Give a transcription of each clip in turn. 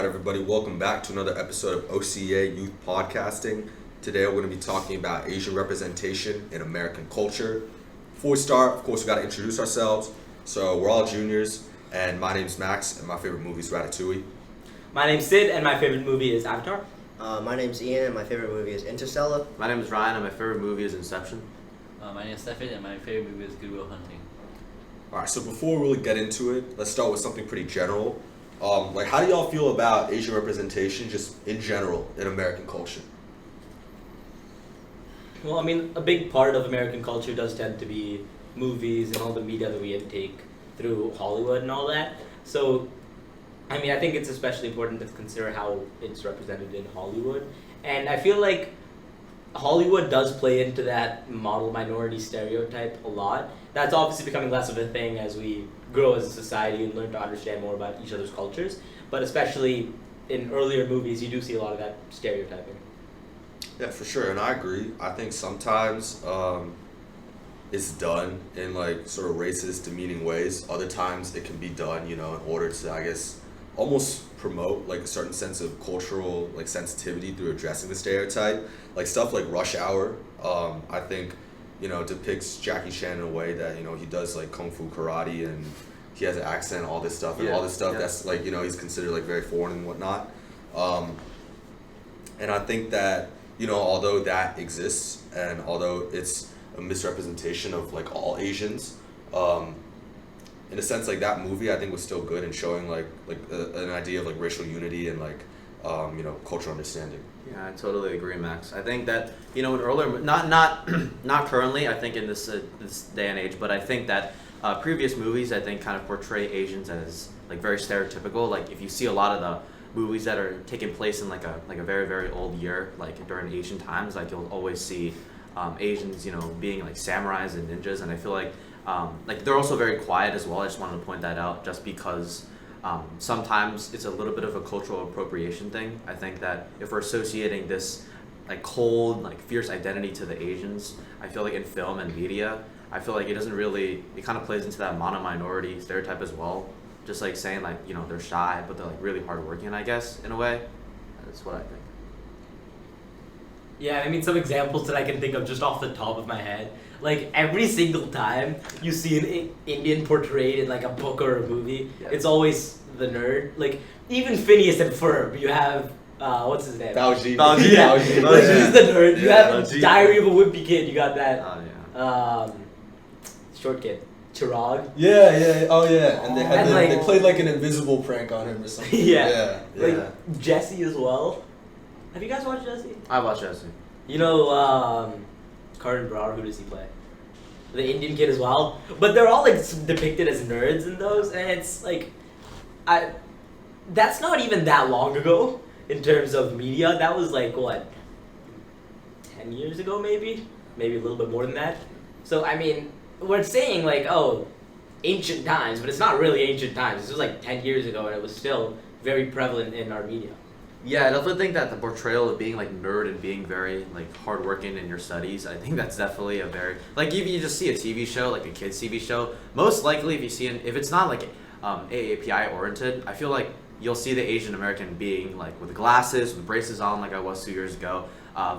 everybody. Welcome back to another episode of OCA Youth Podcasting. Today, we're going to be talking about Asian representation in American culture. Before we start, of course, we got to introduce ourselves. So, we're all juniors, and my name's Max, and my favorite movie is Ratatouille. My name's Sid, and my favorite movie is Avatar. My name's Ian, and my favorite movie is Interstellar. My name is Ryan, and my favorite movie is Inception. My name is Stefan, and my favorite movie is Good Will Hunting. Alright, so before we really get into it, let's start with something pretty general. How do y'all feel about Asian representation just in general in American culture? Well, I mean, a big part of American culture does tend to be movies and all the media that we intake through Hollywood and all that. So, I mean, I think it's especially important to consider how it's represented in Hollywood. And I feel like Hollywood does play into that model minority stereotype a lot. That's obviously becoming less of a thing as we grow as a society and learn to understand more about each other's cultures. But especially in earlier movies, you do see a lot of that stereotyping. Yeah, for sure, and I agree. I think sometimes it's done in sort of racist, demeaning ways. Other times it can be done, in order to, I guess, almost promote a certain sense of cultural sensitivity through addressing the stereotype. Stuff like Rush Hour, I think, depicts Jackie Chan in a way that, he does kung fu karate and he has an accent, all this stuff, and all this stuff that's he's considered very foreign and whatnot. And I think that, although that exists and although it's a misrepresentation of all Asians, in a sense that movie I think was still good in showing an idea of racial unity and cultural understanding. Yeah, I totally agree, Max. I think that in earlier, not currently, I think in this day and age, but I think that previous movies I think kind of portray Asians as very stereotypical. If you see a lot of the movies that are taking place in a very, very old year, during Asian times, you'll always see Asians being samurais and ninjas, and I feel they're also very quiet as well. I just wanted to point that out just because sometimes it's a little bit of a cultural appropriation thing. I think that if we're associating this cold, fierce identity to the Asians, I feel in film and media, I feel it doesn't really, it kind of plays into that mono-minority stereotype as well. Just saying they're shy, but they're really hardworking, I guess, in a way. That's what I think. Yeah, I mean, some examples that I can think of just off the top of my head. Every single time you see an Indian portrayed in a book or a movie, it's always the nerd. Even Phineas and Ferb, you have, what's his name? Baoji. He's the nerd. You have Diary of a Wimpy Kid, you got that, short kid. Chirag. Yeah. Oh, yeah. And they played an invisible prank on him or something. Yeah. Jesse as well. Have you guys watched Jesse? I watched Jesse. Karan Brar, who does he play? The Indian kid as well. But they're all depicted as nerds in those, and it's that's not even that long ago in terms of media. That was 10 years ago maybe a little bit more than that. So I mean, we're saying ancient times, but it's not really ancient times. This was 10 years ago, and it was still very prevalent in our media. Yeah, I definitely think that the portrayal of being nerd and being very hardworking in your studies, I think that's definitely a very if you just see a TV show, a kids TV show, most likely if it's not AAPI oriented, I feel you'll see the Asian American being with glasses, with braces on, I was 2 years ago,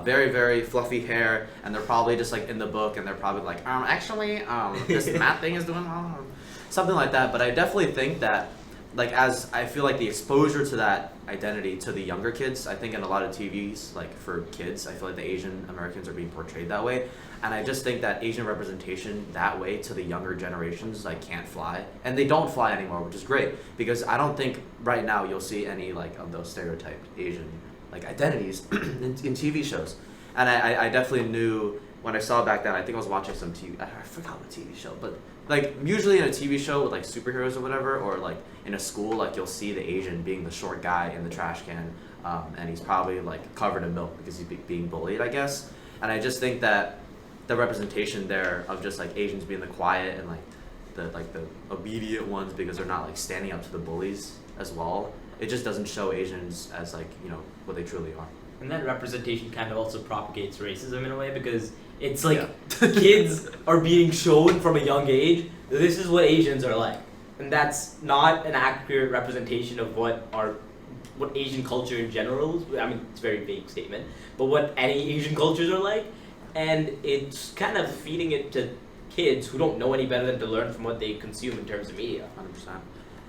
very, very fluffy hair, and they're probably just in the book, and they're probably actually this math thing is doing something like that. But I definitely think that as I feel the exposure to that identity to the younger kids, I think in a lot of TVs, for kids, I feel the Asian Americans are being portrayed that way. And I just think that Asian representation that way to the younger generations, can't fly. And they don't fly anymore, which is great. Because I don't think right now you'll see any, of those stereotyped Asian, identities in TV shows. And I definitely knew, when I saw it back then, I think I was watching some TV, I forgot what TV show, but usually in a TV show with superheroes or whatever, or in a school, you'll see the Asian being the short guy in the trash can, and he's probably covered in milk because he's being bullied, I guess. And I just think that the representation there of just Asians being the quiet and the obedient ones because they're not standing up to the bullies as well, it just doesn't show Asians as what they truly are. And that representation kind of also propagates racism in a way, because it's kids are being shown from a young age, this is what Asians are like. And that's not an accurate representation of what our what Asian culture in general, I mean, it's a very vague statement, but what any Asian cultures are like, and it's kind of feeding it to kids who don't know any better than to learn from what they consume in terms of media. 100%.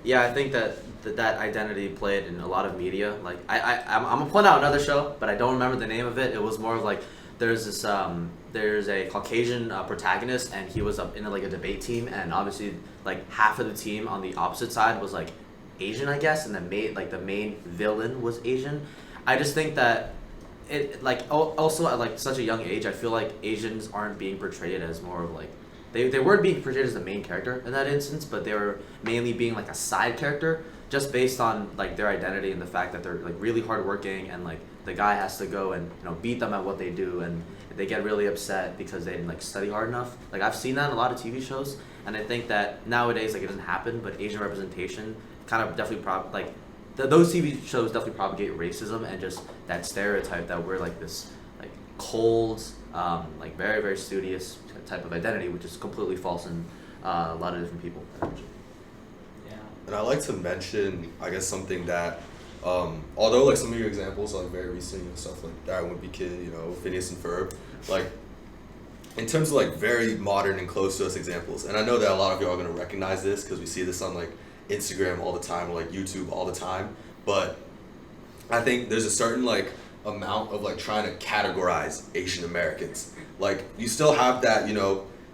Yeah, I think that identity played in a lot of media. Like I'm gonna point out another show, but I don't remember the name of it. It was more of like there's a Caucasian protagonist, and he was up in like a debate team, and obviously like half of the team on the opposite side was like Asian, I guess, and the main villain was Asian. I just think that it like also at like such a young age, I feel like Asians aren't being portrayed as more of like they weren't being portrayed as the main character in that instance, but they were mainly being like a side character just based on like their identity and the fact that they're like really hardworking, and like the guy has to go and beat them at what they do, and they get really upset because they didn't like study hard enough. Like I've seen that in a lot of TV shows, and I think that nowadays like it doesn't happen, but Asian representation kind of definitely those TV shows definitely propagate racism and just that stereotype that we're like this like cold, like very very studious type of identity, which is completely false in a lot of different people. Yeah. And I like to mention, I guess, something that, although like some of your examples are like very recent, stuff like that, Wimpy Kid, Phineas and Ferb, like in terms of like very modern and close to us examples, and I know that a lot of you are gonna recognize this because we see this on like Instagram all the time, or like YouTube all the time, but I think there's a certain like amount of like trying to categorize Asian Americans. Like you still have that,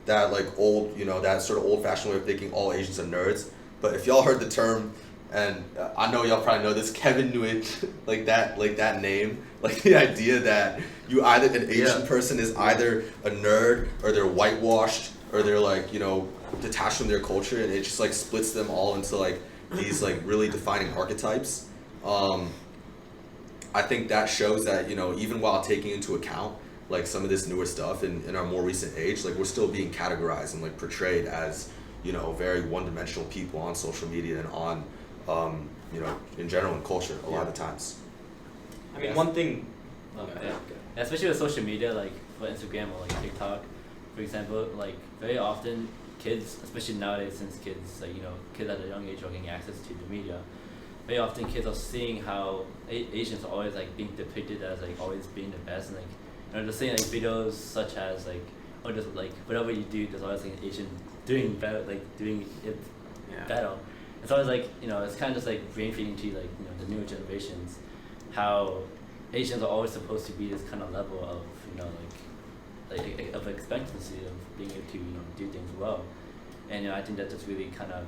that like old, that sort of old-fashioned way of thinking all Asians are nerds. But if y'all heard the term, and I know y'all probably know this, Kevin Nuit, like that name, like the idea that an Asian person is either a nerd or they're whitewashed or they're like, detached from their culture, and it just like splits them all into like these like really defining archetypes. I think that shows that, even while taking into account like some of this newer stuff in our more recent age, like we're still being categorized and like portrayed as, very one-dimensional people on social media and on, in general in culture a lot of times. I mean, one thing. Yeah. Especially with social media, like for Instagram or like TikTok, for example, like very often kids, especially nowadays, since kids like kids at a young age are getting access to the media, very often kids are seeing how Asians are always like being depicted as like always being the best, and like just seeing like videos such as like, or just like whatever you do, there's always like an Asian doing better, like doing it better. It's always like it's kind of just like brain feeding to like the newer generations, how Asians are always supposed to be this kind of level of like of expectancy of being able to do things well, and I think that just really kind of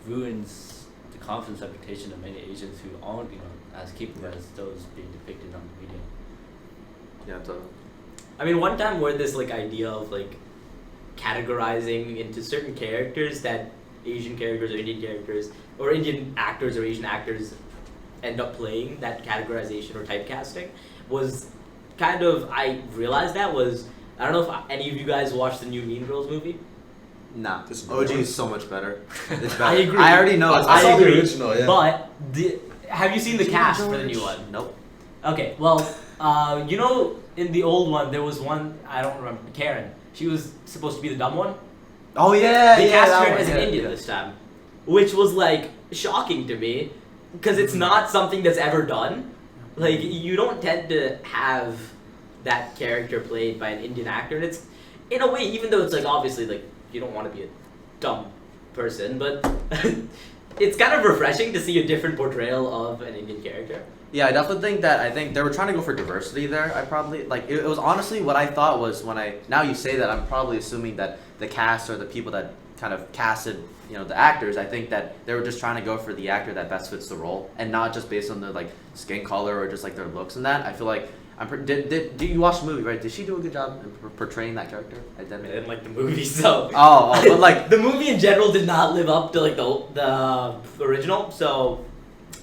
ruins the confidence reputation of many Asians who aren't as capable as those being depicted on the media. Yeah, totally. I mean, one time where this like idea of like categorizing into certain characters that Asian characters or Indian characters or Indian actors or Asian actors end up playing, that categorization or typecasting was kind of, I realized that was, I don't know if any of you guys watched the new Mean Girls movie. Nah, OG is so much better. It's better. I agree. I already know. I saw agree, the original, yeah. But have you seen the cast for the new one? Nope. Okay, well, in the old one there was one, I don't remember, Karen. She was supposed to be the dumb one. Oh yeah, They yeah. cast her That as one, an yeah, Indian yeah. this time, which was like shocking to me, because it's not something that's ever done. Like you don't tend to have that character played by an Indian actor, and it's in a way, even though it's like obviously like you don't want to be a dumb person, but it's kind of refreshing to see a different portrayal of an Indian character. Yeah, I definitely think I think they were trying to go for diversity there. I probably it was honestly what I thought was now you say that, I'm probably assuming that the cast or the people that kind of casted the actors, I think that they were just trying to go for the actor that best fits the role and not just based on their like skin color or just like their looks and that. I feel like did you watch the movie, right? Did she do a good job in portraying that character? I didn't like the movie, so but like the movie in general did not live up to like the original, so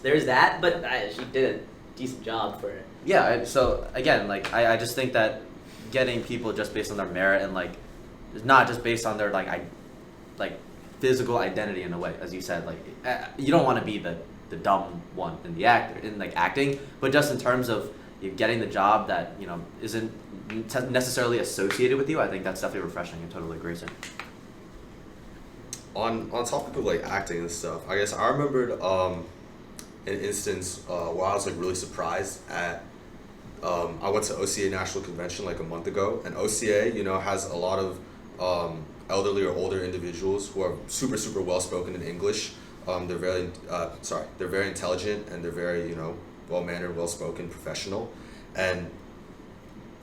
there's that. But she did a decent job for it. yeah. So again, like I just think that getting people just based on their merit and like not just based on their like physical identity in a way, as you said, like you don't want to be the dumb one in the acting, but just in terms of you getting the job that isn't necessarily associated with you. I think that's definitely refreshing. I totally agree with it. On topic of like acting and stuff, I guess I remembered an instance where I was like really surprised at. I went to OCA National Convention like a month ago, and OCA, you know, has a lot of elderly or older individuals who are super super well spoken in English. They're very intelligent, and they're very, you know, well mannered, well spoken, professional, and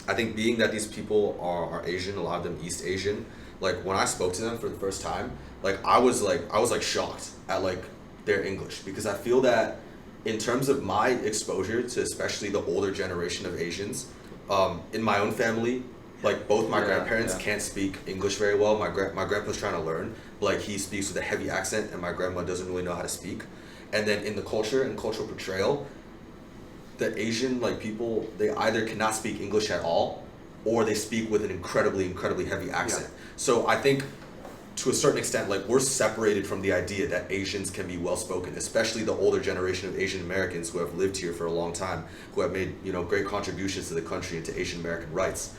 I think being that these people are Asian, a lot of them East Asian, like when I spoke to them for the first time, I was shocked at like their English, because I feel that in terms of my exposure to especially the older generation of Asians, in my own family, like both my grandparents can't speak English very well. My grandpa's trying to learn, but like he speaks with a heavy accent, and my grandma doesn't really know how to speak. And then in the culture and cultural portrayal, the Asian like people, they either cannot speak English at all, or they speak with an incredibly heavy accent. So I think to a certain extent, like we're separated from the idea that Asians can be well spoken, especially the older generation of Asian Americans who have lived here for a long time, who have made, you know, great contributions to the country and to Asian American rights.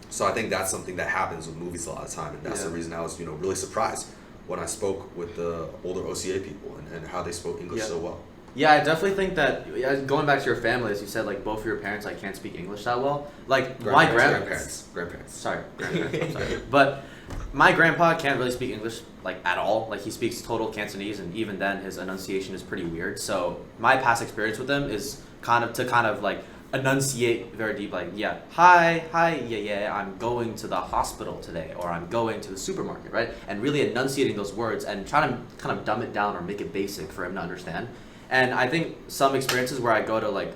So I think that's something that happens with movies a lot of time, and that's the reason I was, you know, really surprised when I spoke with the older OCA people and how they spoke English so well. Yeah, I definitely think that, going back to your family, as you said, like both of your parents like can't speak English that well. Like my grandparents. Sorry, grandparents. I'm sorry, but my grandpa can't really speak English like at all. Like he speaks total Cantonese, and even then his enunciation is pretty weird. So my past experience with him is kind of like enunciate very deep, like hi, yeah, I'm going to the hospital today, or I'm going to the supermarket, right? And really enunciating those words and trying to kind of dumb it down or make it basic for him to understand. And I think some experiences where I go to like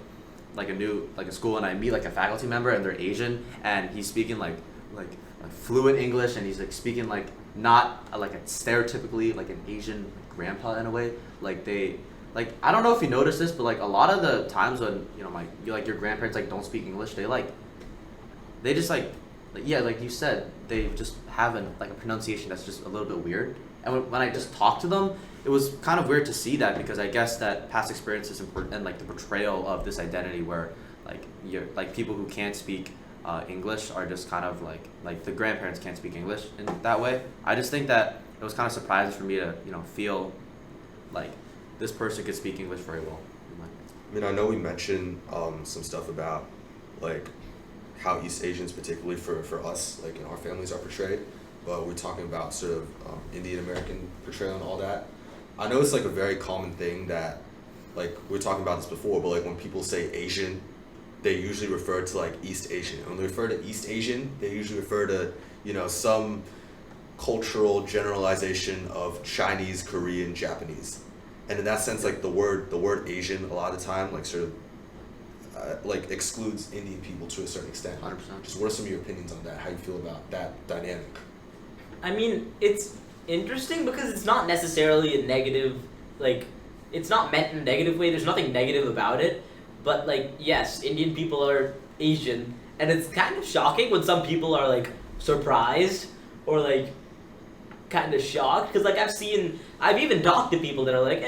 a school and I meet like a faculty member and they're Asian and he's speaking like fluent English, and he's like speaking like not like a stereotypically like an Asian grandpa in a way. Like I don't know if you noticed this, but like a lot of the times when, you know, your grandparents like don't speak English, they just like you said, they just have a pronunciation that's just a little bit weird. And when I just talked to them, it was kind of weird to see that, because I guess that past experience is important, and like the portrayal of this identity where like people who can't speak English are just kind of like the grandparents can't speak English in that way. I just think that it was kind of surprising for me to, you know, feel like this person could speak English very well. I mean, I know we mentioned some stuff about like how East Asians, particularly for us, like in our families, are portrayed, but we're talking about sort of Indian American portrayal and all that. I know it's like a very common thing that, like we were talking about this before, but like when people say Asian, they usually refer to like East Asian. And when they refer to East Asian, they usually refer to, you know, some cultural generalization of Chinese, Korean, Japanese. And in that sense, like the word Asian a lot of the time like sort of like excludes Indian people to a certain extent. 100%. Just what are some of your opinions on that? How you feel about that dynamic? I mean, it's interesting because it's not necessarily a negative, like, it's not meant in a negative way. There's nothing negative about it. But, like, yes, Indian people are Asian. And it's kind of shocking when some people are, like, surprised or, like, kind of shocked. Because, like, I've even talked to people that are like,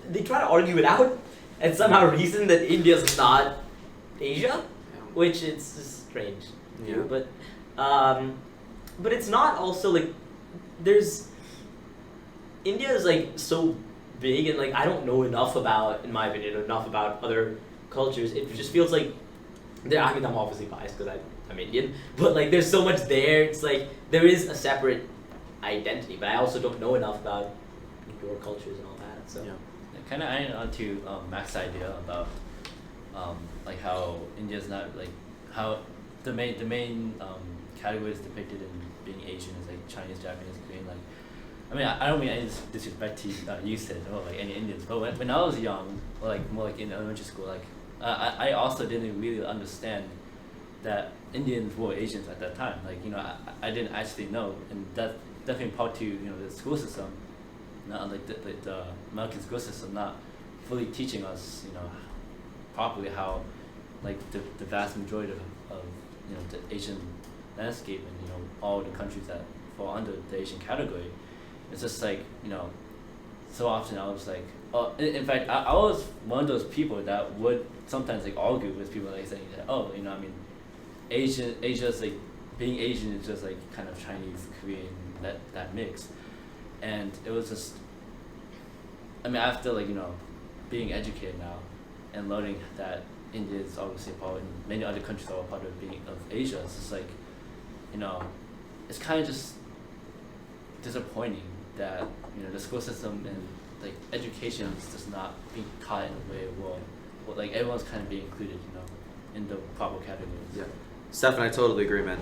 they try to argue it out and somehow reason that India's not Asia, which is just strange. Yeah. But it's not also, like, India is, like, so big, and, like, I don't know enough about, in my opinion, other cultures. It just feels like, I mean, I'm obviously biased because I'm Indian, but, like, there's so much there. It's, like, there is a separate identity, but I also don't know enough about your cultures and all that, so. Yeah. Kind of adding on to Mac's idea about like how India's not, like, how the main categories depicted in being Asian is like Chinese, Japanese, Korean. Like, I mean, I don't mean any disrespect to you said or like any Indians, but when I was young, or like more like in elementary school, like I also didn't really understand that Indians were Asians at that time. Like, you know, I didn't actually know, and that's definitely part to, you know, the school system, not like the American school system not fully teaching us, you know, properly how, like, the vast majority of you know, the Asian landscape and, you know, all the countries that fall under the Asian category. It's just like, you know, so often I was like, in fact, I was one of those people that would sometimes like argue with people like saying that, oh, you know, I mean, Asia's like, being Asian is just like kind of Chinese, Korean, that mix. And it was just, I mean, after like, being educated now and learning that India is obviously a part, and many other countries are a part of Asia, it's just like, it's kind of just disappointing that, the school system and like education is just not being taught in a way where like everyone's kind of being included, in the proper categories. Yeah, Stefan, I totally agree, man.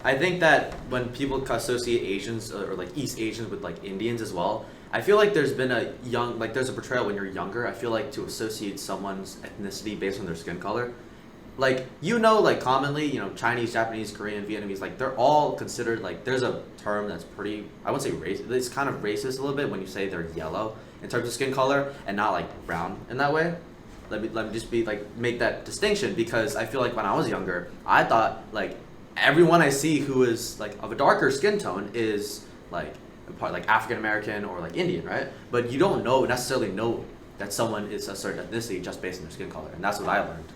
I think that when people associate Asians or like East Asians with like Indians as well, I feel like there's been there's a portrayal when you're younger. I feel like to associate someone's ethnicity based on their skin color, like commonly, Chinese, Japanese, Korean, Vietnamese, like they're all considered like there's a term that's pretty, I wouldn't say racist, it's kind of racist a little bit when you say they're yellow in terms of skin color and not like brown in that way. Let me just be like make that distinction, because I feel like when I was younger, I thought like everyone I see who is like of a darker skin tone is like African American or like Indian, right? But you don't necessarily know that someone is a certain ethnicity just based on their skin color, and that's what I learned.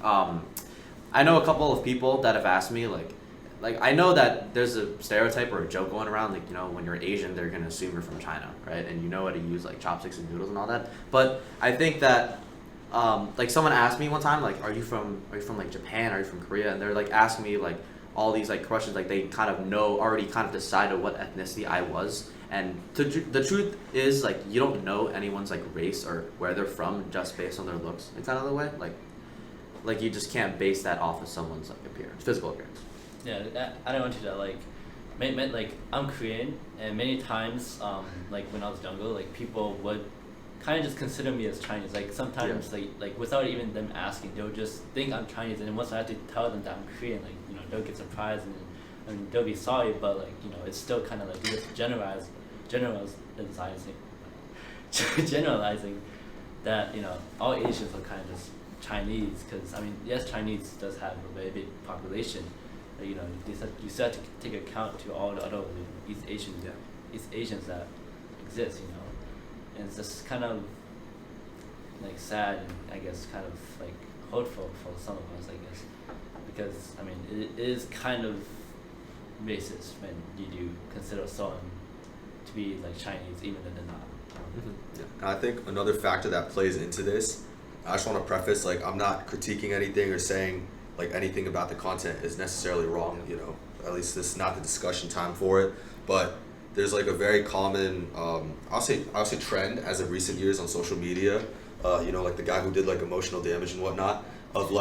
I know a couple of people that have asked me like I know that there's a stereotype or a joke going around, like, when you're Asian, they're gonna assume you're from China, right? And you know how to use like chopsticks and noodles and all that. But I think that like someone asked me one time, like, are you from like Japan? Are you from Korea? And they're like asking me like all these like questions, like they kind of already kind of decided what ethnicity I was. And the truth is, like, you don't know anyone's like race or where they're from just based on their looks in kind of the way. Like you just can't base that off of someone's like appearance, physical appearance. Yeah, I don't want you to like, like I'm Korean, and many times like when I was younger, like people would kind of just consider me as Chinese. Like sometimes like without even them asking, they'll just think I'm Chinese, and then once I have to tell them that I'm Korean, like they'll get surprised and they'll be sorry, but like it's still kind of like just generalizing that all Asians are kind of just Chinese, because I mean, yes, Chinese does have a very big population. You still have to take account to all the other East Asians that exist. And it's just kind of like sad and I guess kind of like hurtful for some of us, I guess, because I mean it is kind of racist when you do consider someone to be like Chinese even though they're not. Yeah. And I think another factor that plays into this, I just want to preface, like, I'm not critiquing anything or saying like anything about the content is necessarily wrong, at least this is not the discussion time for it, but there's like a very common I'll say trend as of recent years on social media, like the guy who did like emotional damage and whatnot, of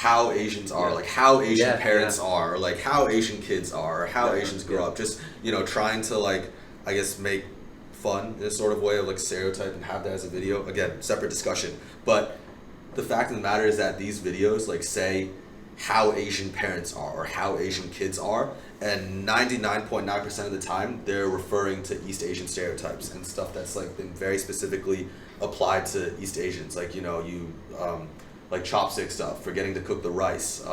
how Asians are, like how Asian parents are, or like how Asian kids are, or how Asians grow up, just trying to like, I guess, make fun in a sort of way of like stereotype and have that as a video. Again, separate discussion, but the fact of the matter is that these videos like say how Asian parents are or how Asian kids are, and 99.9% of the time they're referring to East Asian stereotypes and stuff that's like been very specifically applied to East Asians, like like chopstick stuff, forgetting to cook the rice,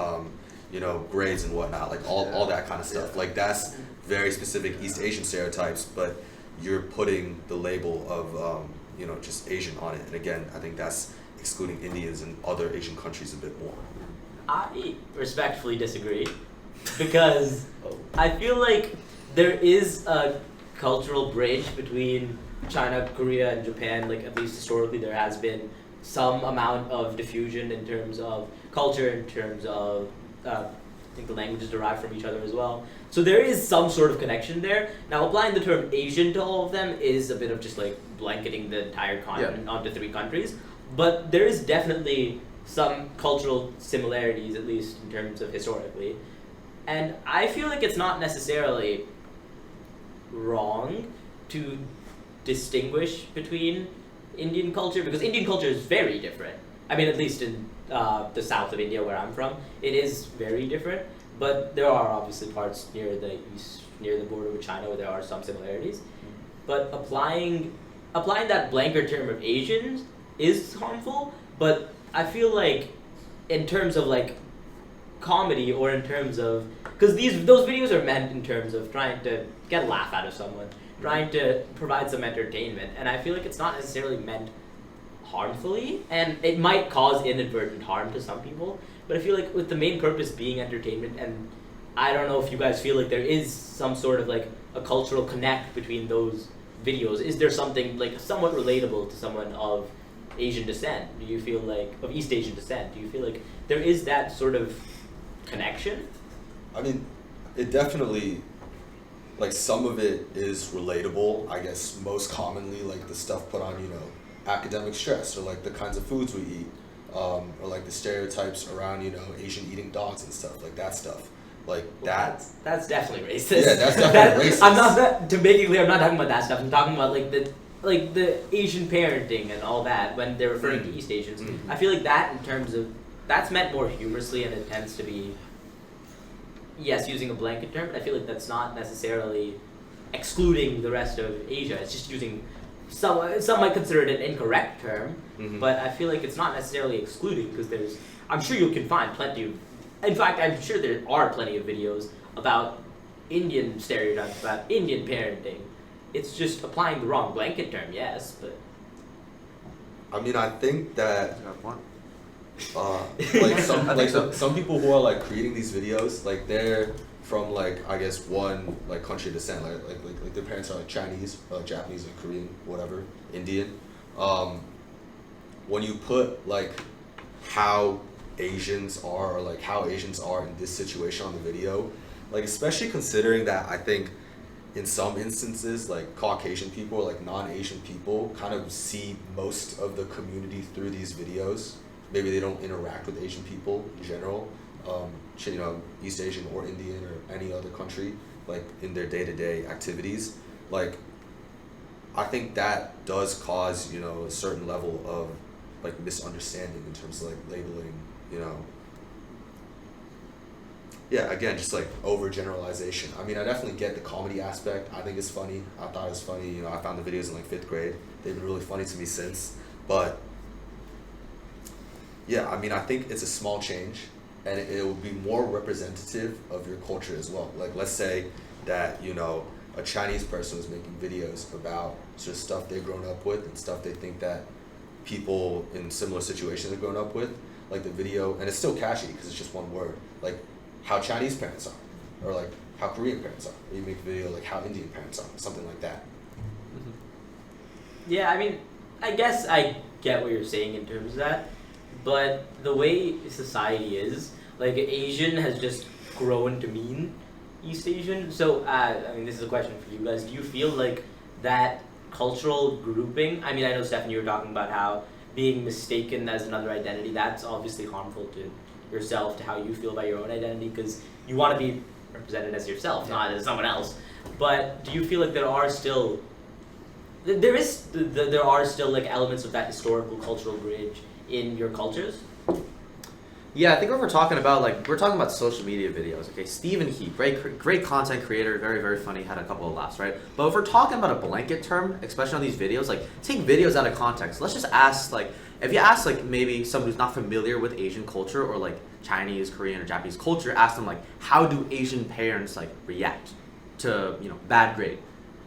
grades and whatnot, like all that kind of stuff. Like that's very specific East Asian stereotypes, but you're putting the label of just Asian on it. And again, I think that's excluding Indians and other Asian countries a bit more. I respectfully disagree, because I feel like there is a cultural bridge between China, Korea, and Japan. Like, at least historically, there has been some amount of diffusion in terms of culture, in terms of I think the languages derive from each other as well. So there is some sort of connection there. Now, applying the term Asian to all of them is a bit of just like blanketing the entire continent onto 3 countries. But there is definitely some cultural similarities, at least in terms of historically. And I feel like it's not necessarily wrong to distinguish between Indian culture, because Indian culture is very different. I mean, at least in the south of India where I'm from, it is very different. But there are obviously parts near the east, near the border with China, where there are some similarities. But applying that blanket term of Asians is harmful. But I feel like in terms of like comedy, or in terms of, because those videos are meant in terms of trying to get a laugh out of someone, trying to provide some entertainment, and I feel like it's not necessarily meant harmfully, and it might cause inadvertent harm to some people, but I feel like with the main purpose being entertainment, and I don't know if you guys feel like there is some sort of like a cultural connect between those videos, is there something like somewhat relatable to someone of Asian descent? Do you feel like of East Asian descent? Do you feel like there is that sort of connection? I mean, it definitely, like, some of it is relatable. I guess most commonly, like, the stuff put on, academic stress, or like the kinds of foods we eat, or like the stereotypes around, Asian eating dogs and stuff, like that stuff. Like that. That's definitely racist. Yeah, that's definitely racist. I'm not to make it clear. I'm not talking about that stuff. I'm talking about like the Asian parenting and all that when they're referring to East Asians. Mhm. I feel like that in terms of that's meant more humorously, and it tends to be yes using a blanket term. But I feel like that's not necessarily excluding the rest of Asia. It's just using some might consider it an incorrect term, Mhm. but I feel like it's not necessarily excluding because I'm sure you can find plenty of. In fact, I'm sure there are plenty of videos about Indian stereotypes, about Indian parenting. It's just applying the wrong blanket term, yes, but I mean, I think that You have one. like some I think so. some people who are like creating these videos, like they're from like I guess one like country of descent, like their parents are like Chinese, Japanese, or Korean, whatever, Indian. When you put like how Asians are, or like how Asians are in this situation on the video, like especially considering that I think in some instances like Caucasian people or like non-Asian people kind of see most of the community through these videos. Maybe they don't interact with Asian people in general, East Asian or Indian or any other country, like in their day-to-day activities. Like I think that does cause, a certain level of like misunderstanding in terms of like labeling, yeah, again, just like overgeneralization. I mean, I definitely get the comedy aspect. I think it's funny. I thought it was funny. I found the videos in like 5th grade. They've been really funny to me since. But yeah, I mean, I think it's a small change, and it will be more representative of your culture as well. Like, let's say that, a Chinese person was making videos about sort of stuff they've grown up with and stuff they think that people in similar situations have grown up with. Like the video, and it's still catchy because it's just one word, like how Chinese parents are, or like how Korean parents are. Or you make a video like how Indian parents are, something like that. yeah, I mean, I guess I get what you're saying in terms of that, but the way society is, like Asian has just grown to mean East Asian. So, I mean, this is a question for you guys. Do you feel like that cultural grouping? I mean, I know Stefan, you were talking about how being mistaken as another identity, that's obviously harmful to yourself, to how you feel about your own identity, because you want to be represented as yourself, not as someone else. But do you feel like there are still like elements of that historical cultural bridge in your cultures? Yeah, I think what we're talking about social media videos. Okay, Stephen He, great content creator, very, very funny, had a couple of laughs, right? But if we're talking about a blanket term, especially on these videos, like take videos out of context. Let's just ask, like, if you ask like maybe someone who's not familiar with Asian culture or like Chinese, Korean, or Japanese culture, ask them like, how do Asian parents like react to bad grade?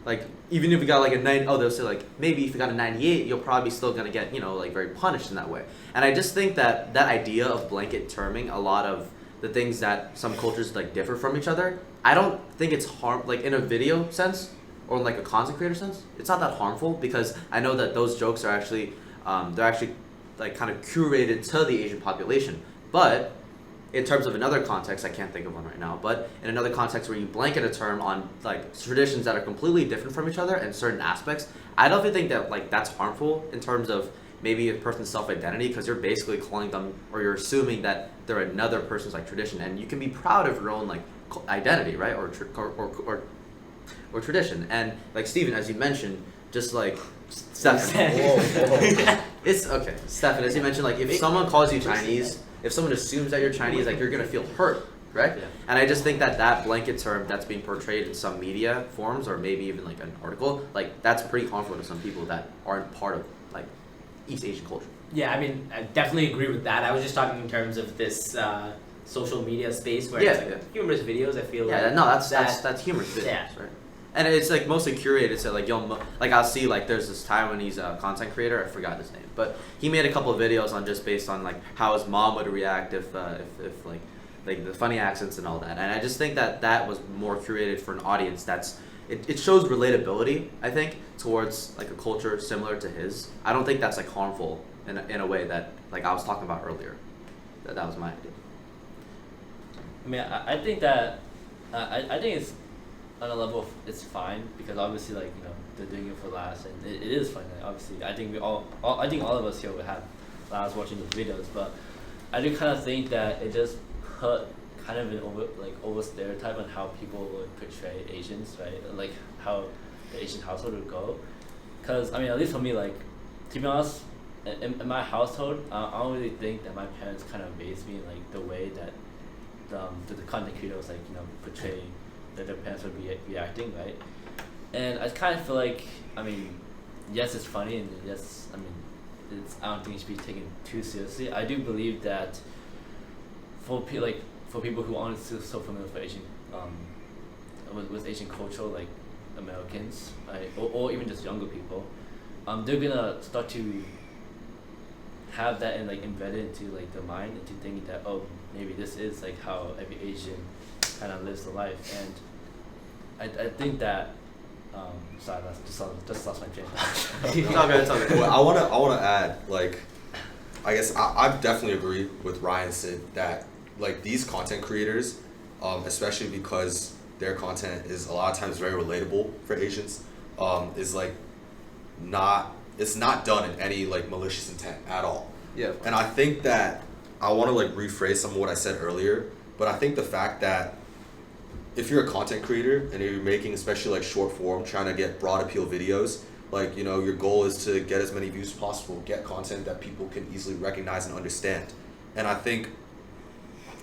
Like even if you got like a 9, they'll say like maybe if you got a 98, you're probably still gonna get like very punished in that way. And I just think that idea of blanket terming a lot of the things that some cultures like differ from each other, I don't think it's like in a video sense or in like a content creator sense, it's not that harmful, because I know that those jokes are actually they're actually like kind of curated to the Asian population. But in terms of another context, I can't think of one right now, but in another context where you blanket a term on like traditions that are completely different from each other and certain aspects, I don't think that like that's harmful in terms of maybe a person's self-identity, because you're basically calling them, or you're assuming that they're another person's like tradition, and you can be proud of your own like identity, right, or tradition. And like Stephen, as you mentioned, just like Stefan, it's okay, Stefan, as you mentioned, like if someone calls you Chinese, if someone assumes that you're Chinese, like you're gonna feel hurt, right? Yeah. And I just think that blanket term that's being portrayed in some media forms, or maybe even like an article, like that's pretty harmful to some people that aren't part of like East Asian culture. Yeah, I mean, I definitely agree with that. I was just talking in terms of this social media space where Yeah, it's like humorous videos. I feel Yeah, like no, that's humorous videos, Yeah. right? And it's like mostly curated, so like I'll see like there's this Taiwanese content creator, I forgot his name, but he made a couple of videos on just based on like how his mom would react if like the funny accents and all that. And I just think that was more curated for an audience that's it shows relatability, I think, towards like a culture similar to his. I don't think that's like harmful in a way that like I was talking about earlier. That was my idea. I mean, I think that I think it's on a level of it's fine because obviously like they're doing it for laughs and it is fun. Like, obviously, I think I think all of us here would have laughs watching those videos, but I do kind of think that it does put kind of an over stereotype on how people would portray Asians, right? Like how the Asian household would go. Because I mean, at least for me, like to be honest, in my household, I don't really think that my parents kind of raised me like the way that the content creators like portray that their parents would be reacting, right? And I kind of feel like, I mean, yes, it's funny, and yes, I mean, I don't think it should be taken too seriously. I do believe that for people who aren't so familiar with Asian, with Asian culture, like Americans, right, or even just younger people, they're gonna start to have that and like embedded into like their mind, into thinking that maybe this is like how every Asian kind of lives their life, and I think that. Sorry, just lost my train of thought. It's all good. It's all good. Well, I wanna add, like, I guess I definitely agree with Ryan said that like these content creators, especially because their content is a lot of times very relatable for Asians, is like it's not done in any like malicious intent at all. Yeah. And I think that I want to like rephrase some of what I said earlier, but I think the fact that if you're a content creator and you're making especially like short form, trying to get broad appeal videos, like your goal is to get as many views as possible, get content that people can easily recognize and understand. And I think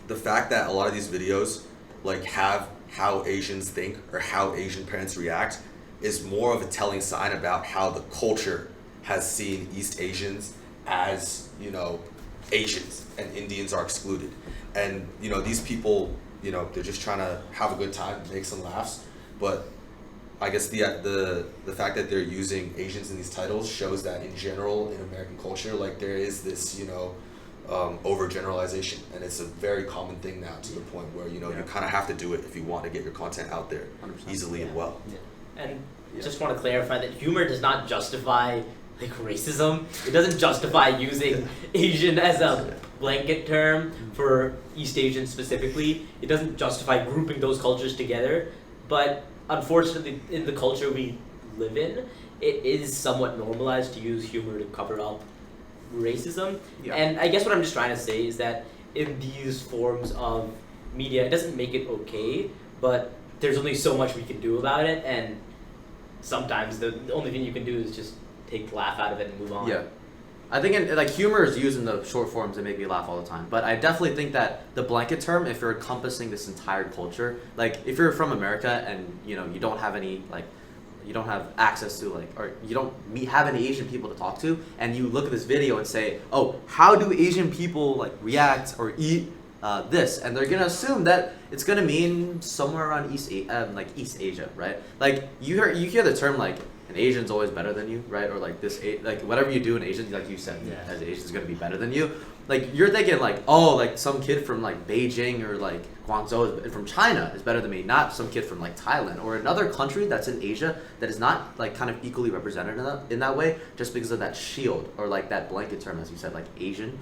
the fact that a lot of these videos like have how Asians think or how Asian parents react is more of a telling sign about how the culture has seen East Asians as Asians and Indians are excluded. And these people, they're just trying to have a good time, make some laughs, but I guess the fact that they're using Asians in these titles shows that in general in American culture, like there is this overgeneralization, and it's a very common thing now to the point where you kind of have to do it if you want to get your content out there 100%. easily and well. Yeah. And just want to clarify that humor does not justify like racism. It doesn't justify using Asian as a blanket term for East Asians specifically. It doesn't justify grouping those cultures together. But unfortunately, in the culture we live in, it is somewhat normalized to use humor to cover up racism. Yeah. And I guess what I'm just trying to say is that in these forms of media, it doesn't make it okay, but there's only so much we can do about it, and sometimes the only thing you can do is just take the laugh out of it and move on. Yeah. I think like humor is used in the short forms that make me laugh all the time. But I definitely think that the blanket term, if you're encompassing this entire culture, like if you're from America and you don't have any like, you don't have access to like, or you don't have any Asian people to talk to, and you look at this video and say, oh, how do Asian people like react or eat this? And they're gonna assume that it's gonna mean somewhere around East Asia, right? Like you hear the term like an Asian's always better than you, right? Or like like whatever you do in Asian, like you said, as an Asian's gonna be better than you. Like you're thinking like, oh, like some kid from like Beijing or like Guangzhou from China is better than me, not some kid from like Thailand or another country that's in Asia that is not like kind of equally represented in that way, just because of that shield or like that blanket term, as you said, like Asian.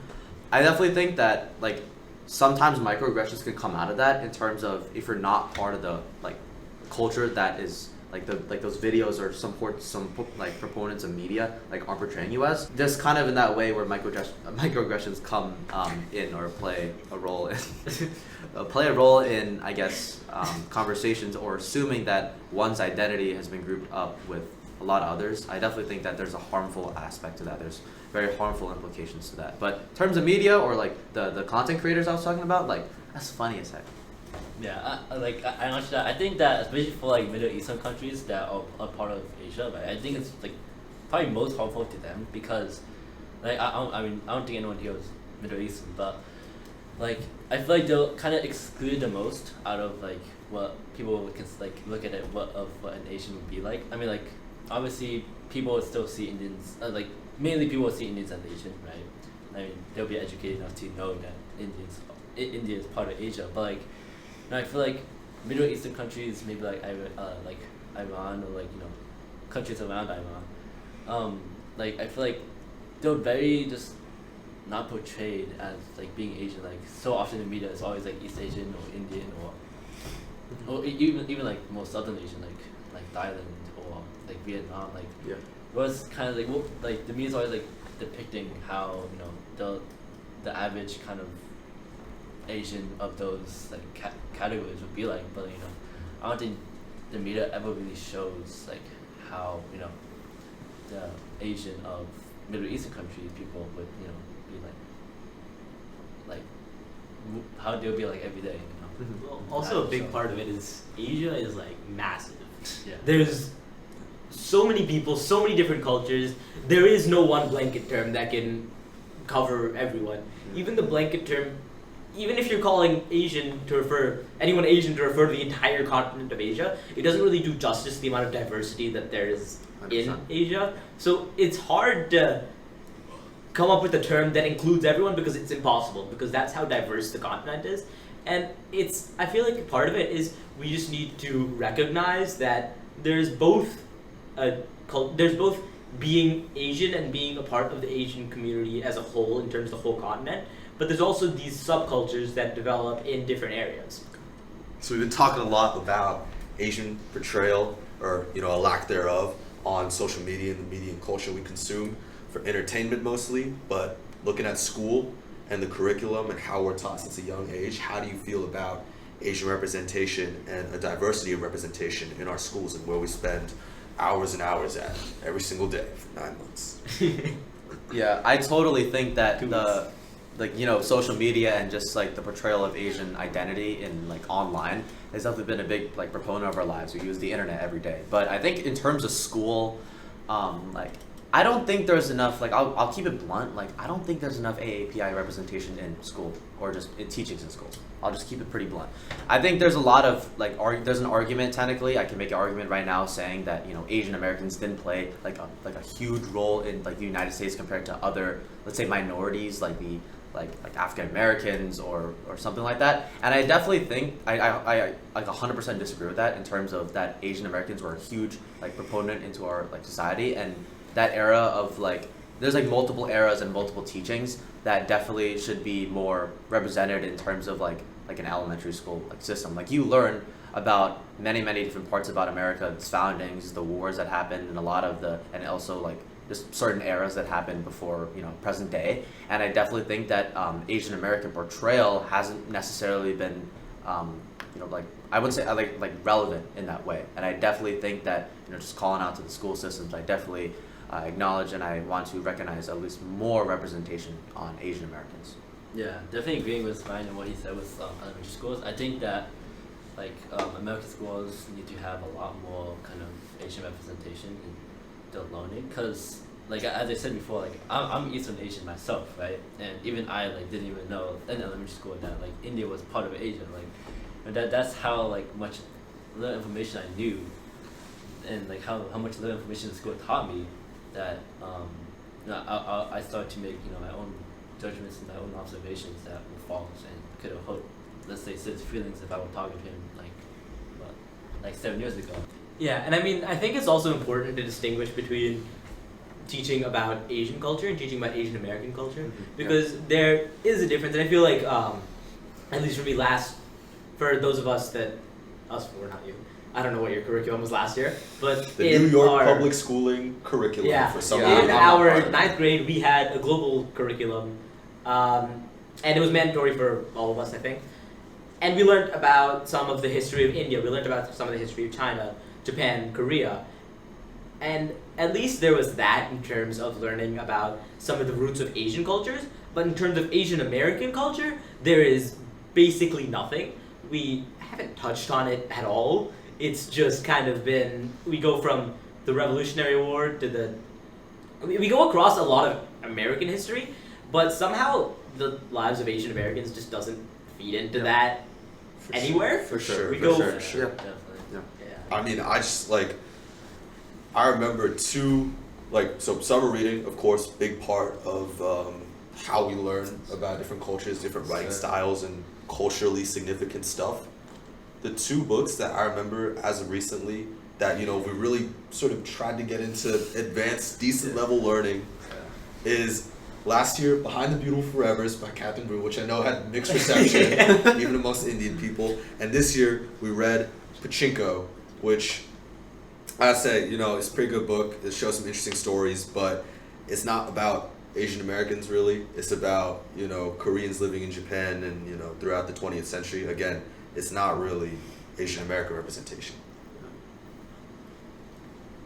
I definitely think that like sometimes microaggressions can come out of that in terms of if you're not part of the like culture that is like those videos or some like proponents of media like aren't portraying you as, just kind of in that way where microaggressions come in or play a role in I guess conversations or assuming that one's identity has been grouped up with a lot of others. I definitely think that there's a harmful aspect to that. There's very harmful implications to that. But in terms of media or like the content creators I was talking about, like that's funny as heck. Yeah, I think that especially for like Middle Eastern countries that are part of Asia, right? I think it's like probably most harmful to them because like I don't think anyone here is Middle Eastern, but like I feel like they'll kind of exclude the most out of like what people can like look at it what an Asian would be like. I mean like obviously people would still see Indians like mainly people would see Indians as Asian, right? I mean they'll be educated enough to know that India is part of Asia, but like I feel like Middle Eastern countries, maybe like Iran or like countries around Iran, like I feel like they're very just not portrayed as like being Asian. Like so often in media, it's always like East Asian or Indian or even like more Southern Asian, like Thailand or like Vietnam. Like Yeah. it was kind of like the media is always like depicting how the average kind of Asian of those like categories would be like, but I don't think the media ever really shows like how the Asian of Middle Eastern countries people would be like how they'll be like every day. Well, also a big part of it is Asia is like massive. Yeah. There's so many people, so many different cultures. There is no one blanket term that can cover everyone. Even the blanket term, even if you're calling anyone Asian to refer to the entire continent of Asia, it doesn't really do justice to the amount of diversity that there is in 100%. Asia. So it's hard to come up with a term that includes everyone because it's impossible, because that's how diverse the continent is. And I feel like part of it is we just need to recognize that there's both being Asian and being a part of the Asian community as a whole in terms of the whole continent, but there's also these subcultures that develop in different areas. So we've been talking a lot about Asian portrayal, or a lack thereof, on social media and the media and culture we consume for entertainment mostly. But looking at school and the curriculum and how we're taught since a young age, how do you feel about Asian representation and a diversity of representation in our schools and where we spend hours and hours at every single day for 9 months? Yeah, I totally think that social media and just like the portrayal of Asian identity in like online has definitely been a big like proponent of our lives. We use the internet every day, but I think in terms of school, I don't think there's enough, like, I'll keep it blunt, like, I don't think there's enough AAPI representation in school, or just in teachings in schools. I'll just keep it pretty blunt. I think there's a lot of, like, there's an argument, technically, I can make an argument right now saying that, Asian Americans didn't play, like a huge role in, like, the United States compared to other, let's say, minorities, like African Americans or something like that. And I definitely think, I like 100% disagree with that in terms of that Asian Americans were a huge, like, proponent into our, like, society, and that era of like there's like multiple eras and multiple teachings that definitely should be more represented in terms of like an elementary school like system. Like you learn about many different parts about America, its foundings, the wars that happened, and and also like just certain eras that happened before present day. And I definitely think that Asian American portrayal hasn't necessarily been like I wouldn't say like relevant in that way. And I definitely think that just calling out to the school systems, I definitely acknowledge and I want to recognize at least more representation on Asian Americans. Yeah, definitely agreeing with Ryan and what he said with elementary schools. I think that like American schools need to have a lot more kind of Asian representation in their learning, because like as I said before, like I'm Eastern Asian myself, right? And even I like didn't even know in elementary school that like India was part of Asia. Like that's how like much little information I knew, and like how much little information the school taught me, that I started to make my own judgments and my own observations that were false and could have hurt, let's say, Sid's feelings if I would talk to him like 7 years ago. Yeah, and I mean, I think it's also important to distinguish between teaching about Asian culture and teaching about Asian American culture, because there is a difference. And I feel like, at least for those of us we're not you. I don't know what your curriculum was last year, but The New York public schooling curriculum for some in reason. our 9th grade, we had a global curriculum, and it was mandatory for all of us, I think. And we learned about some of the history of India. We learned about some of the history of China, Japan, Korea. And at least there was that in terms of learning about some of the roots of Asian cultures. But in terms of Asian American culture, there is basically nothing. We haven't touched on it at all. It's just kind of been, we go from the Revolutionary War to we go across a lot of American history, but somehow the lives of Asian Americans just doesn't feed into that anywhere. For sure. We For go, sure. Definitely. Yeah. I mean, I remember summer reading, of course, big part of how we learn about different cultures, different writing styles, and culturally significant stuff. The 2 books that I remember as of recently that, you know, we really sort of tried to get into advanced, decent level learning is last year, Behind the Beautiful Forevers by Captain Brew, which I know had mixed reception, even amongst Indian people. And this year, we read Pachinko, which I say, you know, it's a pretty good book. It shows some interesting stories, but it's not about Asian Americans, really. It's about, you know, Koreans living in Japan and, you know, throughout the 20th century. Again, it's not really Asian American representation.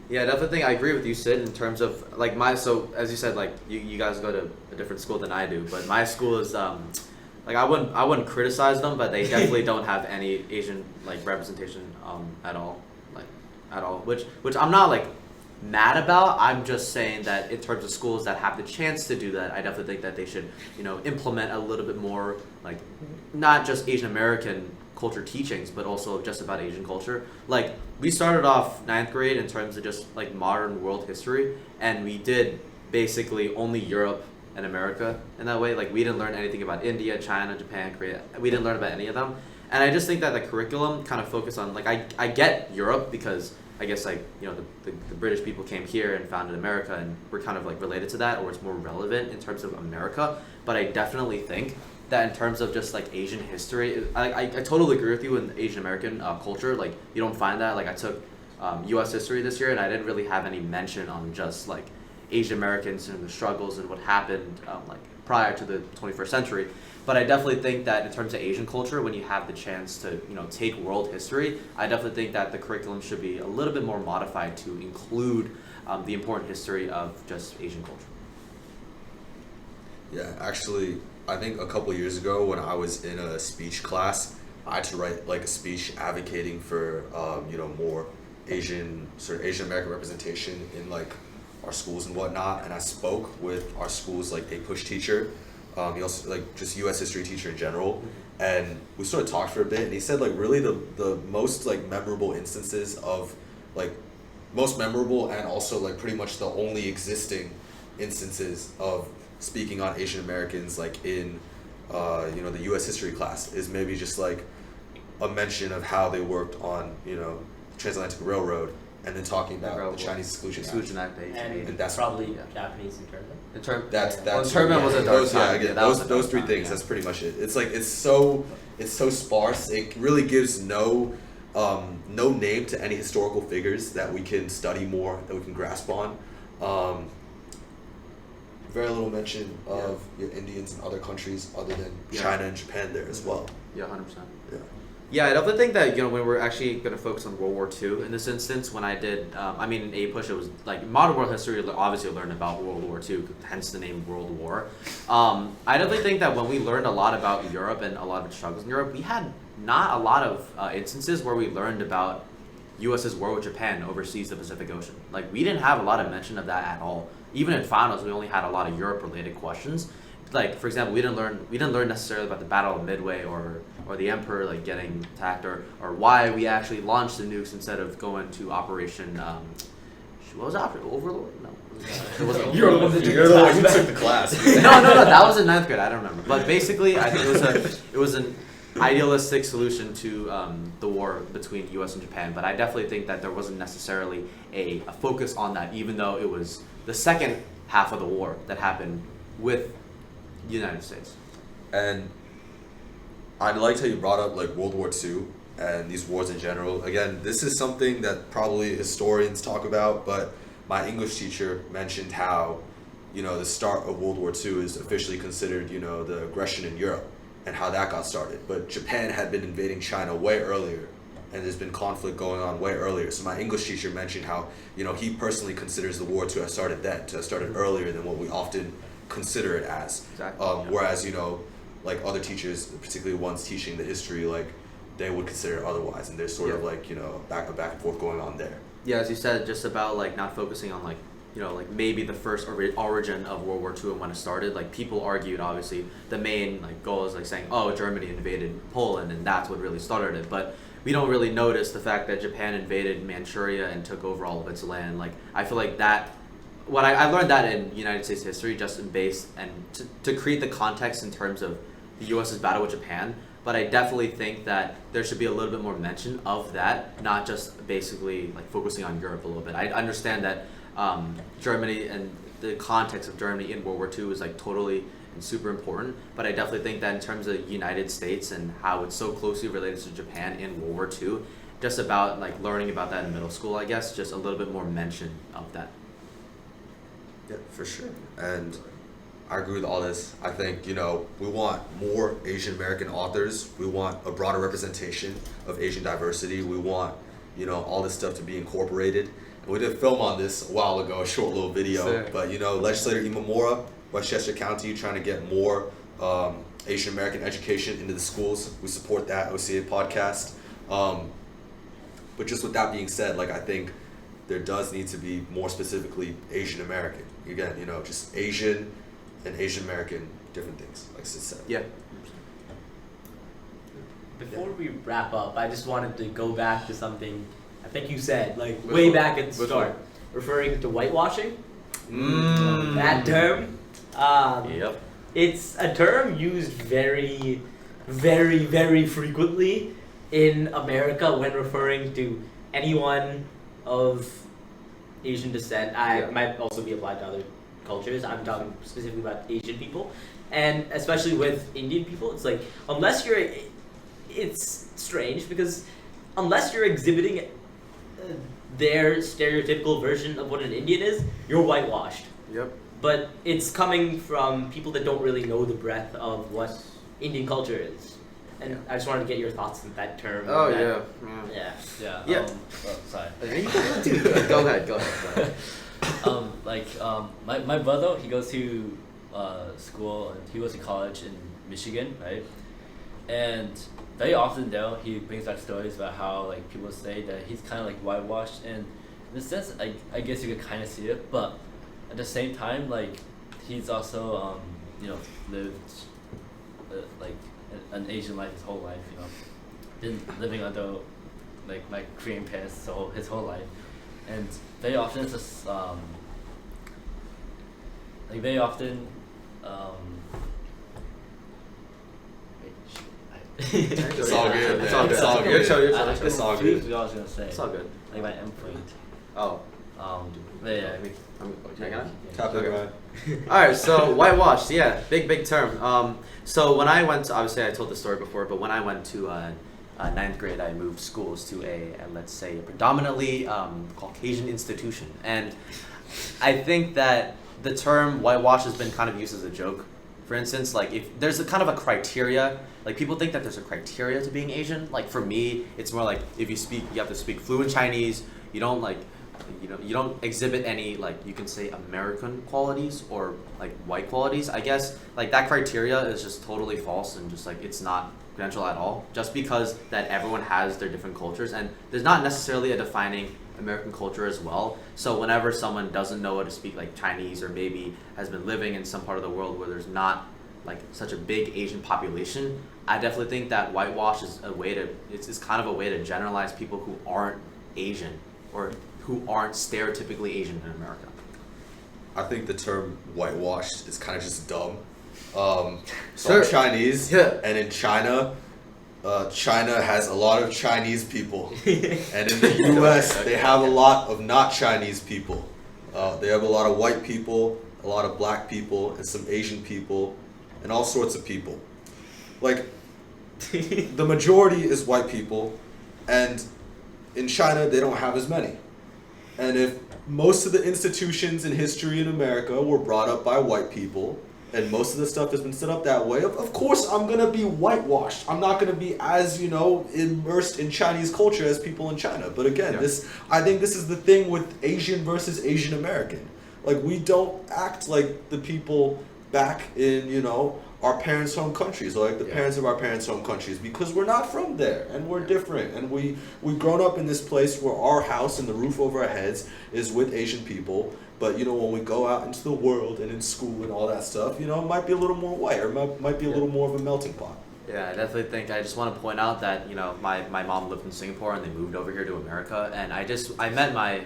Yeah, I definitely think I agree with you, Sid, in terms of like so as you said, like you guys go to a different school than I do, but my school is like I wouldn't criticize them, but they definitely don't have any Asian like representation at all, which I'm not like mad about. I'm just saying that in terms of schools that have the chance to do that, I definitely think that they should, you know, implement a little bit more like not just Asian American culture teachings, but also just about Asian culture. Like we started off 9th grade in terms of just like modern world history, and we did basically only Europe and America in that way. Like we didn't learn anything about India, China, Japan, Korea. We didn't learn about any of them. And I just think that the curriculum kind of focused on like I get Europe because I guess like, you know, the British people came here and founded America, and we're kind of like related to that, or it's more relevant in terms of America. But I definitely think that in terms of just like Asian history, I totally agree with you in Asian American culture. Like you don't find that. Like I took U.S. history this year, and I didn't really have any mention on just like Asian Americans and the struggles and what happened like prior to the 21st century. But I definitely think that in terms of Asian culture, when you have the chance to, you know, take world history, I definitely think that the curriculum should be a little bit more modified to include the important history of just Asian culture. Yeah, actually, I think a couple years ago when I was in a speech class, I had to write like a speech advocating for you know, more Asian American representation in like our schools and whatnot. And I spoke with our school's like a push teacher. He also like just U.S. history teacher in general, and we sort of talked for a bit. And he said like really the most like memorable instances of like most memorable and also like pretty much the only existing instances of speaking on Asian Americans like in you know, the U.S. history class is maybe just like a mention of how they worked on, you know, Transatlantic Railroad, and then talking about the Chinese Exclusion Act. And that's probably yeah. Japanese internment. That's internment was a dark time. Again, Yeah, those three things. Yeah. That's pretty much it. It's like it's so sparse. It really gives no name to any historical figures that we can study more, that we can grasp on. Very little mention of Indians in other countries other than China and Japan there as well. Yeah, 100%. Yeah. Yeah, I definitely think that, you know, when we're actually going to focus on World War II in this instance, when I did, I mean, in A-Push, it was like modern world history, obviously learned about World War II, hence the name World War. I definitely think that when we learned a lot about Europe and a lot of its struggles in Europe, we had not a lot of instances where we learned about U.S.'s war with Japan overseas the Pacific Ocean. Like, we didn't have a lot of mention of that at all. Even in finals, we only had a lot of Europe-related questions. Like, for example, we didn't learn necessarily about the Battle of Midway or the Emperor like getting attacked, or why we actually launched the nukes instead of going to Operation what was it, Overlord? No, it wasn't. You're the one who took the class. no, that was in 9th grade. I don't remember, but basically, I think it was an idealistic solution to the war between U.S. and Japan. But I definitely think that there wasn't necessarily a focus on that, even though it was the second half of the war that happened with the United States. And I liked how you brought up like World War II and these wars in general. Again, this is something that probably historians talk about, but my English teacher mentioned how, you know, the start of World War II is officially considered, you know, the aggression in Europe and how that got started. But Japan had been invading China way earlier, and there's been conflict going on way earlier. So my English teacher mentioned how, you know, he personally considers the war to have started then, to have started earlier than what we often consider it as. Exactly. Whereas, you know, like other teachers, particularly ones teaching the history, like they would consider it otherwise, and there's sort of like, you know, back and forth going on there. Yeah, as you said, just about like not focusing on like, you know, like maybe the first origin of World War II and when it started. Like people argued, obviously, the main like goal is like saying, oh, Germany invaded Poland and that's what really started it. But we don't really notice the fact that Japan invaded Manchuria and took over all of its land. Like I feel like that. What I learned that in United States history, just in base and to create the context in terms of the U.S.'s battle with Japan. but I definitely think that there should be a little bit more mention of that, not just basically like focusing on Europe a little bit. I understand that Germany and the context of Germany in World War II is like totally and super important, but I definitely think that in terms of the United States and how it's so closely related to Japan in World War II, just about like learning about that in middle school, I guess, just a little bit more mention of that. Yeah, for sure. And I agree with all this. I think, we want more Asian American authors. We want a broader representation of Asian diversity. We want, all this stuff to be incorporated. And we did a film on this a while ago, a short little video. Sick. But, Legislator Imamura, Westchester County, trying to get more Asian American education into the schools. We support that OCA podcast. But just with that being said, I think there does need to be more specifically Asian American. Again, just Asian and Asian American, different things, like Sid said. Yeah. Before we wrap up, I just wanted to go back to something I think you said, way back at the start, referring to whitewashing. That term. Yep. It's a term used very, very, very frequently in America when referring to anyone of Asian descent. Yeah. Might also be applied to other cultures. I'm talking specifically about Asian people, and especially with Indian people. It's like it's strange because unless you're exhibiting their stereotypical version of what an Indian is, you're whitewashed. Yep. But it's coming from people that don't really know the breadth of what Indian culture is. And I just wanted to get your thoughts on that term. Oh, that, yeah. Yeah. Yeah. Yeah. Sorry. Go ahead. My brother, he goes to school and he goes to college in Michigan, right? And very often though he brings back stories about how people say that he's kind of whitewashed, and in a sense I guess you could kind of see it, but at the same time he's also lived an Asian life his whole life, been living under my Korean parents his whole life, and very often it's just It's all good, man. It's all good. It's all good. It's all good. It's all good. What I was gonna say. It's all good. My endpoint. Oh. But yeah. Captain Ryan. Alright, so whitewashed, yeah, big term. So when I went, obviously I told the story before, but when I went to ninth grade, I moved schools to let's say, a predominantly Caucasian institution. And I think that the term whitewash has been kind of used as a joke. For instance, if there's a kind of a criteria, people think that there's a criteria to being Asian. For me, it's more if you have to speak fluent Chinese, you don't you don't exhibit any you can say American qualities or white qualities. I guess that criteria is just totally false and just it's not credential at all. Just because that everyone has their different cultures and there's not necessarily a defining American culture as well. So whenever someone doesn't know how to speak Chinese or maybe has been living in some part of the world where there's not such a big Asian population, I definitely think that whitewash is it's kind of a way to generalize people who aren't Asian or who aren't stereotypically Asian in America. I think the term whitewashed is kind of just dumb. So Sure. I'm Chinese, Yeah. and in China, China has a lot of Chinese people. And in the US, they have a lot of not Chinese people. They have a lot of white people, a lot of black people, and some Asian people, and all sorts of people. The majority is white people, and in China, they don't have as many. And if most of the institutions in history in America were brought up by white people, and most of the stuff has been set up that way, of course I'm going to be whitewashed. I'm not going to be as, immersed in Chinese culture as people in China. But again, I think this is the thing with Asian versus Asian American. We don't act like the people back in, our parents' home countries, or the parents of our parents' home countries, because we're not from there, and we're different, and we've grown up in this place where our house and the roof over our heads is with Asian people, but when we go out into the world and in school and all that stuff, it might be a little more white, or might be a little more of a melting pot. Yeah, I definitely think I just want to point out that my mom lived in Singapore and they moved over here to America, and I met my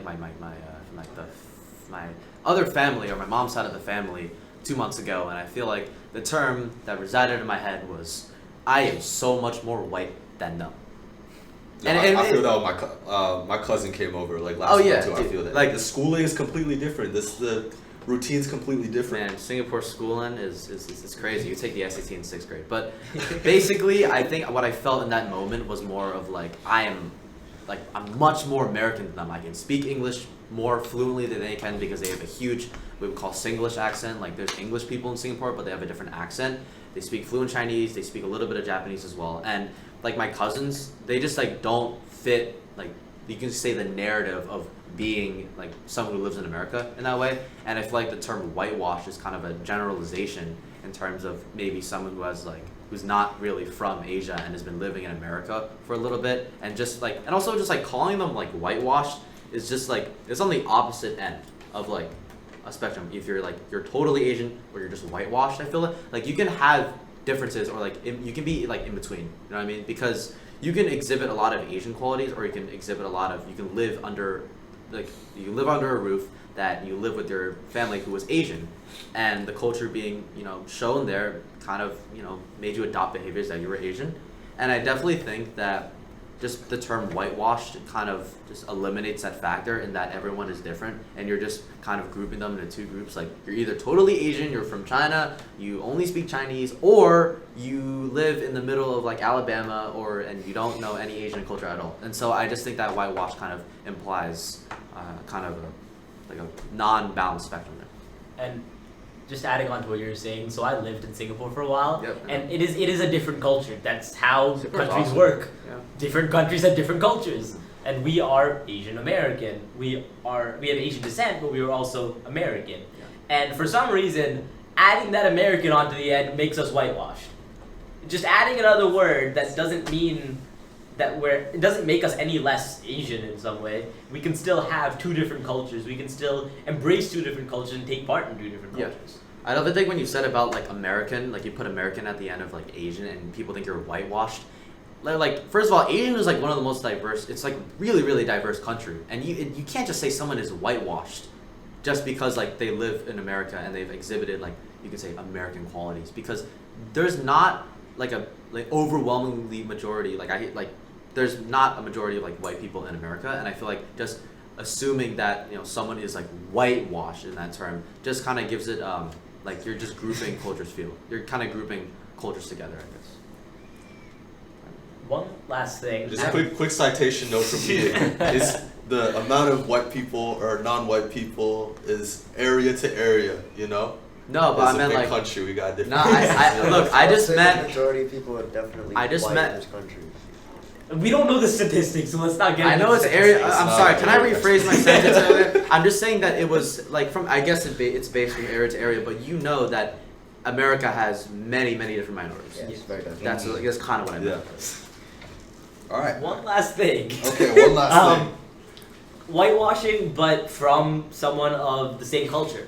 other family, or my mom's side of the family, 2 months ago, and I feel like the term that resided in my head was I am so much more white than them. Yeah, I feel that with my cousin came over like last month too. I feel that like the schooling is completely different. The routine's completely different. Man, Singapore schooling is crazy. You take the SAT in 6th grade, but basically, I think what I felt in that moment was more of like I'm much more American than them. I can speak English more fluently than they can because they have a huge what we would call Singlish accent. Like there's English people in Singapore, but they have a different accent. They speak fluent Chinese. They speak a little bit of Japanese as well. And like my cousins, they just like don't fit like you can say the narrative of being like someone who lives in America in that way. And I feel like the term whitewash is kind of a generalization in terms of maybe someone who has like who's not really from Asia and has been living in America for a little bit, and just like and also just like calling them like whitewashed is just like it's on the opposite end of like a spectrum. If you're like you're totally Asian or you're just whitewashed, I feel like you can have differences or like you can be like in between. You know what I mean? Because you can exhibit a lot of Asian qualities, or you can exhibit a lot of you can live under like you live under a roof that you live with your family who was Asian, and the culture being shown there kind of made you adopt behaviors that you were Asian. And I definitely think that just the term whitewashed kind of just eliminates that factor in that everyone is different and you're just kind of grouping them into two groups. Like you're either totally Asian, you're from China, you only speak Chinese, or you live in the middle of like Alabama and you don't know any Asian culture at all. And so I just think that whitewash kind of implies kind of a non-balanced spectrum there. And just adding on to what you're saying, so I lived in Singapore for a while, Yep. and it is a different culture. That's how Singapore's countries awesome. work. Yeah. Different countries have different cultures, and we are Asian American. We have Asian descent, but we are also American. Yeah. And for some reason, adding that American onto the end makes us whitewashed. Just adding another word that doesn't mean that it doesn't make us any less Asian in some way. We can still have two different cultures. We can still embrace two different cultures and take part in two different Yeah. cultures. I don't think when you said about like American, like you put American at the end of like Asian and people think you're whitewashed. Like first of all, Asian is like one of the most diverse. It's like really really diverse country, and you can't just say someone is whitewashed just because like they live in America and they've exhibited like you could say American qualities, because there's not like a overwhelmingly majority there's not a majority of like white people in America, and I feel like just assuming that someone is like whitewashed in that term just kind of gives it like you're just grouping cultures you're kind of grouping cultures together, I guess. One last thing. Just a quick citation note from me is the amount of white people or non-white people is area to area, No, but I It's a meant big like country. We got different. No, look, I just The meant majority of people are definitely I just white meant- in this country. We don't know the statistics, so let's not get I into know it's the area. statistics. I'm not sorry. Can I area. rephrase my sentence earlier? I'm just saying that it was like from. I guess it's based from area to area, but that America has many different minorities. Yeah, it's very diverse. That's kind of what I meant. All right. One last thing. Okay. One last thing. Whitewashing, but from someone of the same culture.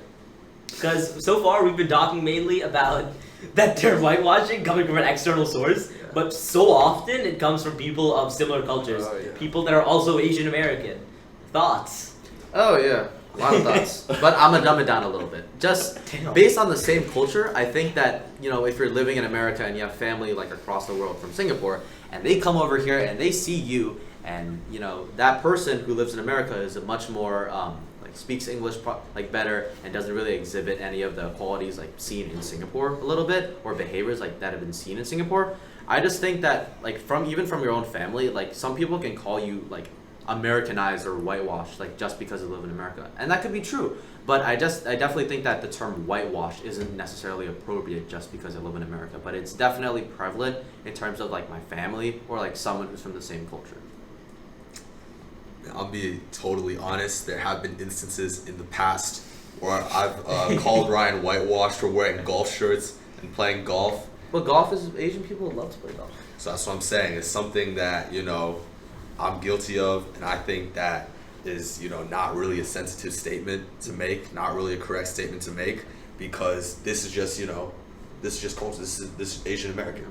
Because so far we've been talking mainly about that term whitewashing coming from an external source, but so often it comes from people of similar cultures, Oh, yeah. people that are also Asian American. Thoughts? Oh yeah, a lot of thoughts. But I'm gonna dumb it down a little bit. Just Damn. based on the same culture, I think that if you're living in America and you have family like across the world from Singapore, and they come over here and they see you, and that person who lives in America is a much more speaks English better and doesn't really exhibit any of the qualities like seen in Singapore a little bit, or behaviors like that have been seen in Singapore. I just think that even from your own family, like some people can call you like Americanized or whitewashed just because you live in America, and that could be true. But I definitely think that the term whitewash isn't necessarily appropriate just because I live in America, but it's definitely prevalent in terms of like my family or like someone who's from the same culture. I'll be totally honest. There have been instances in the past where I've called Ryan whitewashed for wearing golf shirts and playing golf. But golf is Asian people love to play golf. So that's what I'm saying. It's something that I'm guilty of, and I think that is not really a sensitive statement to make, not really a correct statement to make, because this is just this is just culture. This is Asian American.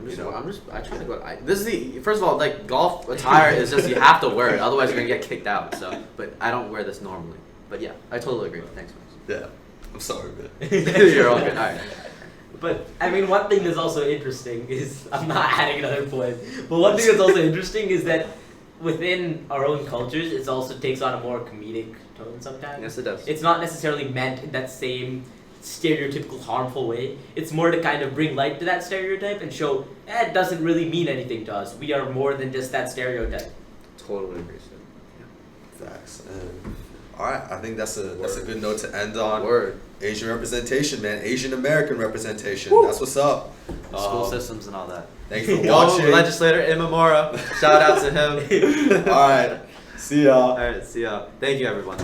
I try to go. This is first of all, like golf attire is just you have to wear it, otherwise you're gonna get kicked out. So, but I don't wear this normally. But yeah, I totally agree. Thanks, Max. Yeah. I'm sorry, man. You're all good. All right. But I mean, one thing that's also interesting is I'm not adding another point, but one thing that's also interesting is that within our own cultures, it also takes on a more comedic tone sometimes. Yes, it does. It's not necessarily meant in that same stereotypical harmful way. It's more to kind of bring light to that stereotype and show it doesn't really mean anything to us. We are more than just that stereotype. Totally agree. So. Facts. All right, I think that's a good note to end on. Word. Asian representation, man. Asian American representation. Woo. That's what's up. School systems and all that. Thanks for Go, watching. legislator Imamura. Shout out to him. All right. See y'all. All right, see ya. Thank you, everyone.